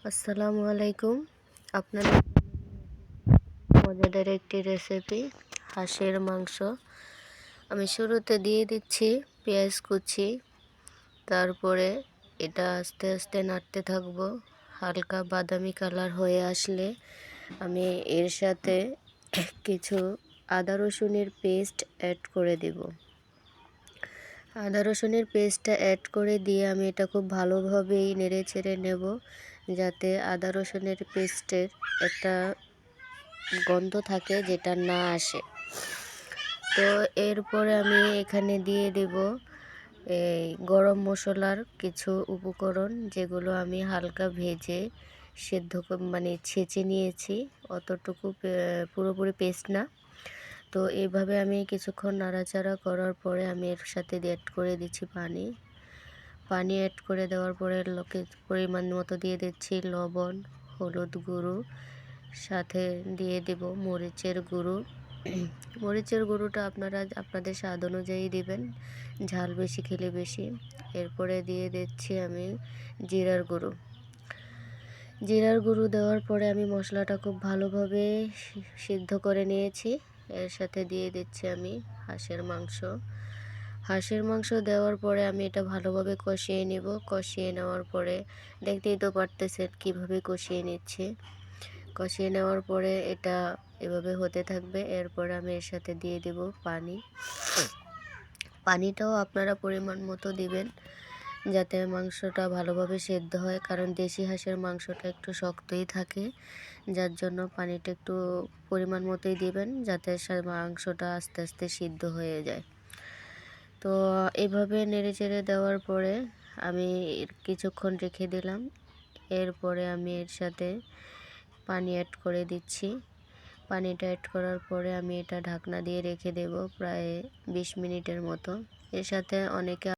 আসসালামু আলাইকুম। আপনাদের মজাদার একটি রেসিপি হাঁসের মাংস। আমি শুরুতে দিয়ে দিচ্ছি পেঁয়াজ কুচি, তারপরে এটা আস্তে আস্তে নাড়তে থাকবো। হালকা বাদামি কালার হয়ে আসলে আমি এর সাথে কিছু আদা রসুনের পেস্ট অ্যাড করে দেব। আদা রসুনের পেস্টটা অ্যাড করে দিয়ে আমি এটা খুব ভালোভাবেই নেড়ে চেড়ে নেব, যাতে আদা রসুনের পেস্টের একটা গন্ধ থাকে যেটা না আসে। তো এরপরে আমি এখানে দিয়ে দেব এই গরম মশলার কিছু উপকরণ, যেগুলো আমি হালকা ভেজে সেদ্ধ মানে ছেঁচে নিয়েছি, অতটুকু পুরোপুরি পেস্ট না। তো এইভাবে আমি কিছুক্ষণ নাড়াচাড়া করার পরে আমি এর সাথে অ্যাড করে দিচ্ছি পানি অ্যাড করে দেওয়ার পরে পরিমাণ মতো দিয়ে দিচ্ছি লবণ, হলুদ গুঁড়ো, সাথে দিয়ে দেব মরিচের গুঁড়ো। মরিচের গুঁড়োটা আপনারা আপনাদের স্বাদ অনুযায়ী দিবেন, ঝাল বেশি খেলে বেশি। এরপরে দিয়ে দিচ্ছি আমি জিরার গুঁড়ো দেওয়ার পরে আমি মশলাটা খুব ভালোভাবে সিদ্ধ করে নিয়েছি। এর সাথে দিয়ে দিচ্ছি আমি হাঁসের মাংস দেওয়ার পরে আমি এটা ভালোভাবে কষিয়ে নেব। কষিয়ে নেওয়ার পরে দেখতেই তো পারতেছেন কীভাবে কষিয়ে নিচ্ছে। কষিয়ে নেওয়ার পরে এটা এভাবে হতে থাকবে। এরপরে আমি এর সাথে দিয়ে দেব পানিটাও আপনারা পরিমাণ মতো দিবেন, যাতে মাংসটা ভালোভাবে সেদ্ধ হয়, কারণ দেশি হাঁসের মাংসটা একটু শক্তই থাকে, যার জন্য পানিটা একটু পরিমাণ মতোই দিবেন, যাতে মাংসটা আস্তে আস্তে সিদ্ধ হয়ে যায়। তো এভাবে নেড়েচেড়ে দেওয়ার পরে আমি কিছুক্ষণ রেখে দিলাম। এরপরে আমি এর সাথে পানি অ্যাড করে দিচ্ছি। পানিটা অ্যাড করার পরে আমি এটা ঢাকনা দিয়ে রেখে দেব প্রায় 20 মিনিটের মতো। এর সাথে অনেকে